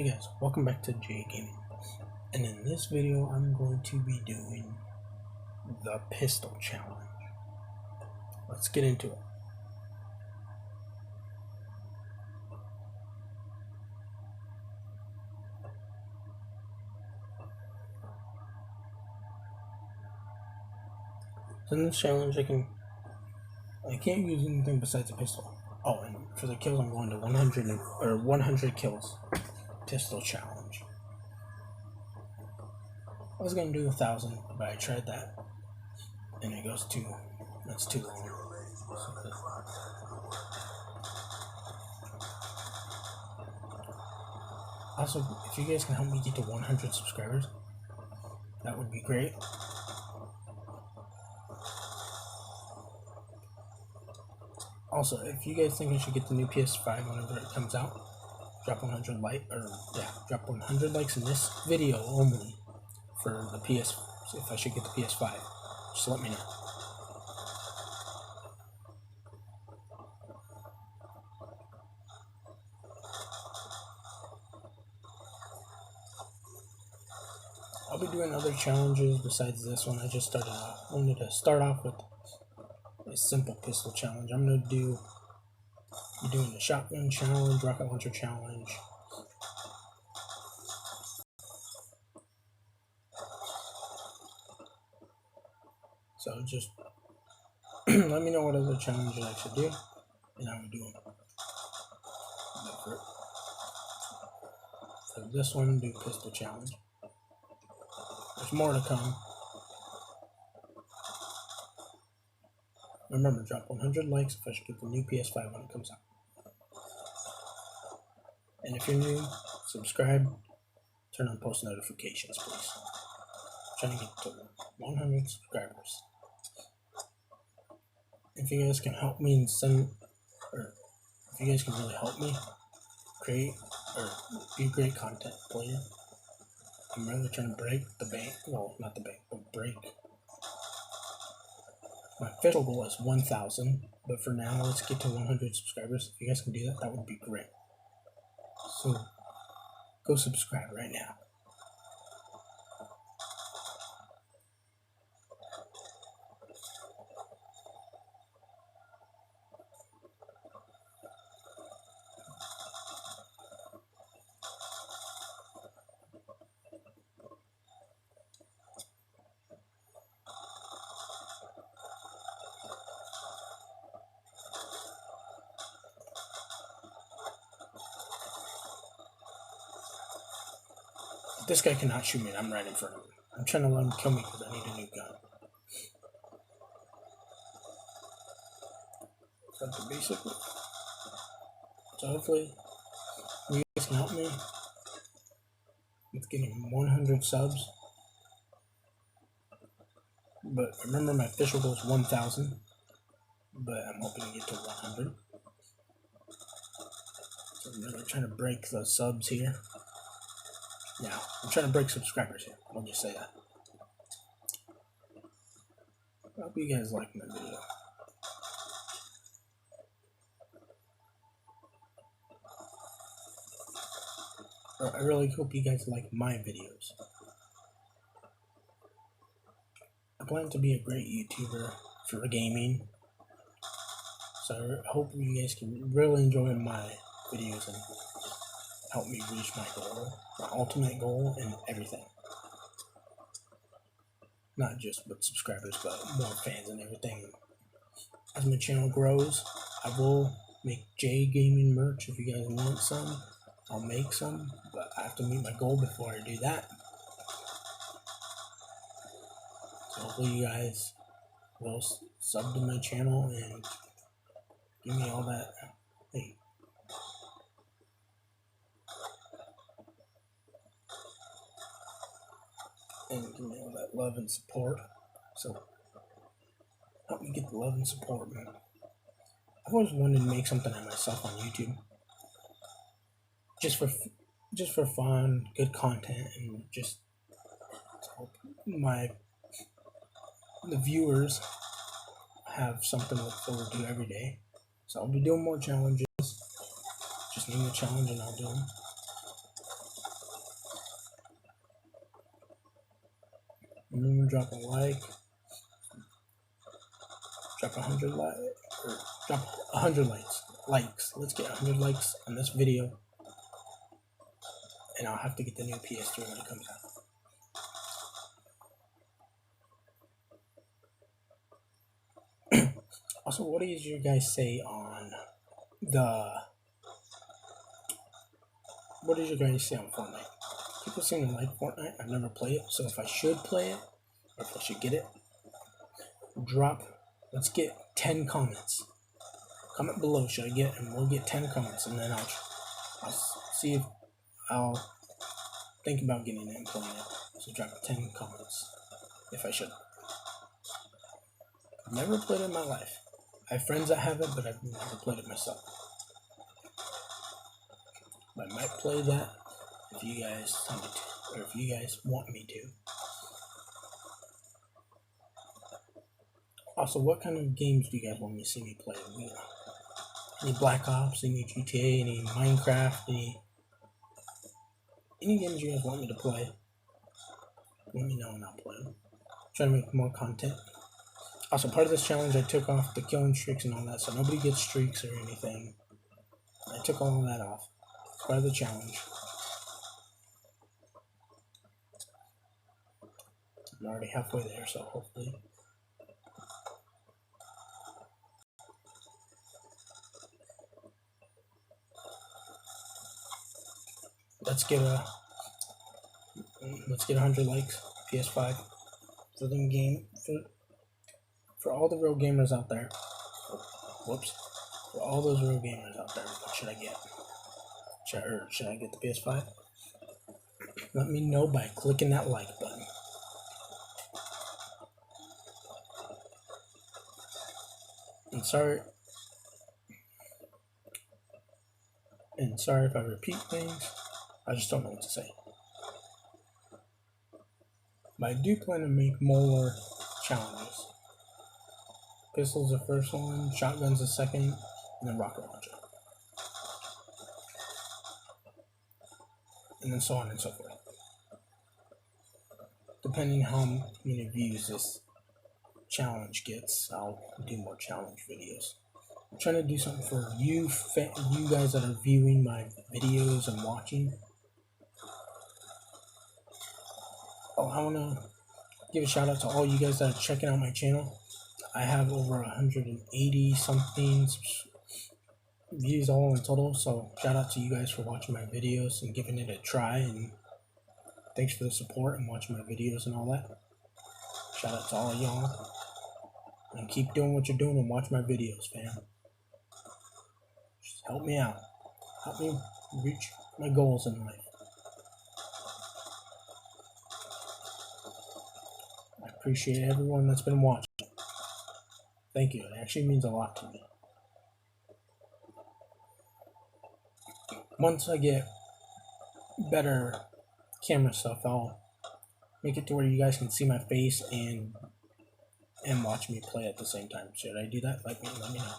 Hey guys, welcome back to J Gaming, and in this video I'm going to be doing the pistol challenge. Let's get into it. So in this challenge I can't use anything besides a pistol. Oh, and for the kills I'm going to 100 kills pistol challenge. I was gonna do 1,000, but I tried that and that's too long. Also, if you guys can help me get to 100 subscribers, that would be great. Also, if you guys think I should get the new PS5 whenever it comes out, drop 100 likes in this video only for the PS. If I should get the PS5, just let me know. I'll be doing other challenges besides this one. I just wanted to start off with a simple pistol challenge. I'm gonna be doing the shotgun challenge, rocket launcher challenge. So just let me know what other challenges I should do, and I will do them. For this one, do pistol challenge. There's more to come. Remember, drop 100 likes if I should get the new PS5 when it comes out. And if you're new, subscribe, turn on post notifications, please. I'm trying to get to 100 subscribers. If you guys can help me if you guys can really help me create or be a great content player, I'm really trying to break the bank. Well, not the bank, but break. My official goal is 1,000, but for now, let's get to 100 subscribers. If you guys can do that, that would be great. So, go subscribe right now. This guy cannot shoot me, and I'm right in front of him. I'm trying to let him kill me because I need a new gun. That's the basic. So hopefully, you guys can help me with getting 100 subs. But remember, my official goal is 1,000. But I'm hoping to get to 100. So I'm really trying to break the subs here. Yeah, I'm trying to break subscribers here. I'll just say that. I hope you guys like my video. I really hope you guys like my videos. I plan to be a great YouTuber for gaming. So I hope you guys can really enjoy my videos and help me reach my goal, my ultimate goal, and everything. Not just with subscribers, but more fans and everything. As my channel grows, I will make J Gaming merch. If you guys want some, I'll make some, but I have to meet my goal before I do that. So hopefully you guys will sub to my channel and give me all that. Hey. And give me all that love and support. So help me get the love and support, man. I've always wanted to make something of myself on YouTube, just for fun, good content, and just to help the viewers have something to look forward to every day. So I'll be doing more challenges. Just name a challenge and I'll do them. Remember, drop a like, drop 100 like, or drop 100 likes. Let's get 100 likes on this video, and I'll have to get the new PS3 when it comes out. Also, what did you guys say on what did you guys say on Fortnite? People seem to like Fortnite. I've never played it, so if I should play it, or if I should get it, let's get 10 comments. Comment below, should I get, and we'll get 10 comments, and then I'll see if I'll think about getting it and playing it. So drop 10 comments, if I should. I've never played it in my life. I have friends that have it, but I've never played it myself. But I might play that if you guys tell me to, or if you guys want me to. Also, what kind of games do you guys want me to see me play? Any Black Ops, any GTA, any Minecraft, any games you guys want me to play? Let me know and I'll play them. Try to make more content. Also, part of this challenge, I took off the killing streaks and all that, so nobody gets streaks or anything. I took all of that off. It's part of the challenge. I'm already halfway there, so hopefully. Let's get 100 likes. PS5 for the game for all the real gamers out there. Whoops. For all those real gamers out there, what should I get? Should I get the PS5? Let me know by clicking that like button. And sorry if I repeat things. I just don't know what to say. But I do plan to make more challenges. Pistol's the first one, shotgun's the second, and then rocket launcher. And then so on and so forth. Depending how many views this challenge gets, I'll do more challenge videos. I'm trying to do something for you guys that are viewing my videos and watching. Oh, I want to give a shout out to all you guys that are checking out my channel. I have over 180 something views all in total, so shout out to you guys for watching my videos and giving it a try, and thanks for the support and watching my videos and all that. Shout out to all of y'all, and keep doing what you're doing and watch my videos, fam. Just help me out. Help me reach my goals in life. I appreciate everyone that's been watching. Thank you. It actually means a lot to me. Once I get better camera stuff, I'll make it to where you guys can see my face and watch me play at the same time. Should I do that? Let me know.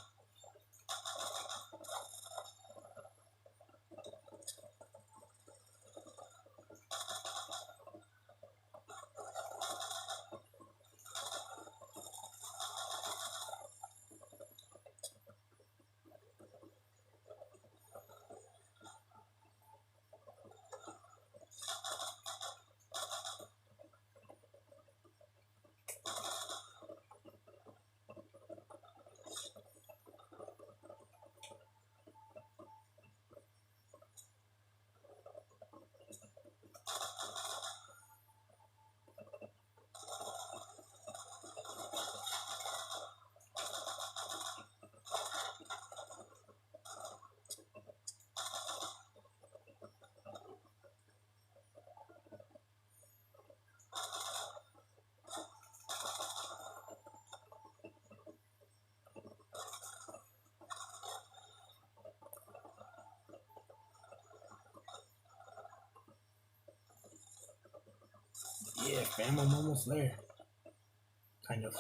Yeah, fam, I'm almost there. Kind of.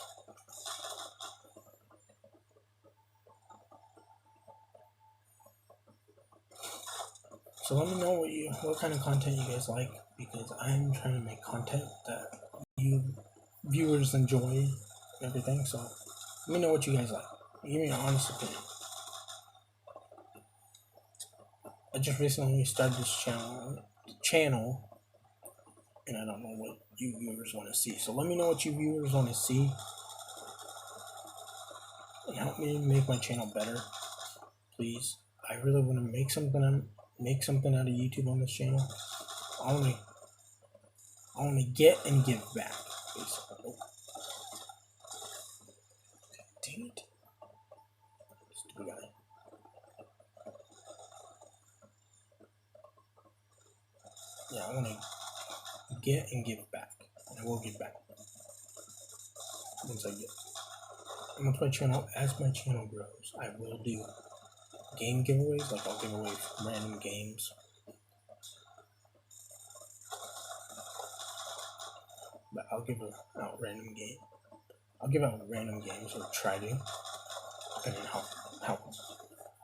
So let me know what kind of content you guys like, because I'm trying to make content that you viewers enjoy everything. So let me know what you guys like. Give me an honest opinion. I just recently started this channel, and I don't know what you viewers want to see. So let me know what you viewers want to see, and help me make my channel better, please. I really want to make something out of YouTube on this channel. I want to get and give back, basically. Oh. Dang it. Stupid guy. Yeah, I want to get and give back. And I will give back. Once I get. Once my channel, as my channel grows, I will do game giveaways. Like, I'll give away random games. But I'll give out random game. I'll give out random games, or try to, depending on how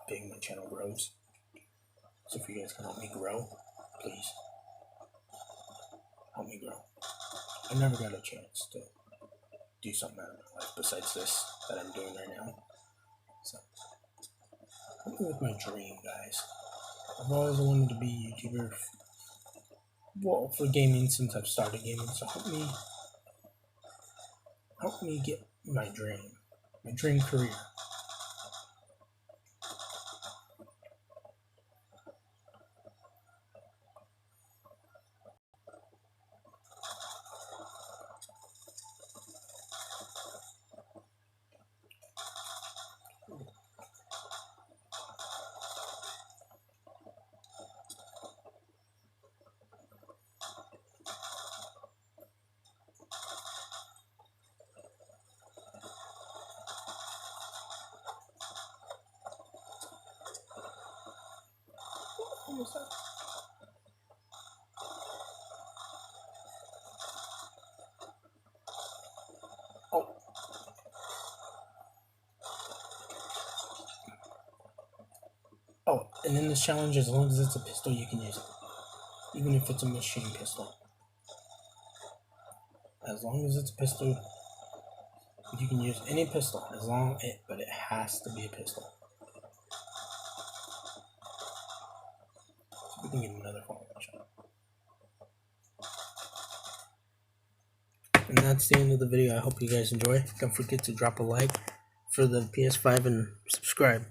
big my channel grows. So if you guys can help me grow, please help me grow. I never got a chance to do something out of my life besides this that I'm doing right now. So help me with my dream, guys. I've always wanted to be a YouTuber. Well, for gaming, since I've started gaming, so help me get my dream career. What was that? Oh. Oh, and in this challenge, as long as it's a pistol, you can use it. Even if it's a machine pistol. As long as it's a pistol, you can use any pistol, but it has to be a pistol. So we can get another follow-up shot. And that's the end of the video. I hope you guys enjoy. Don't forget to drop a like for the PS5 and subscribe.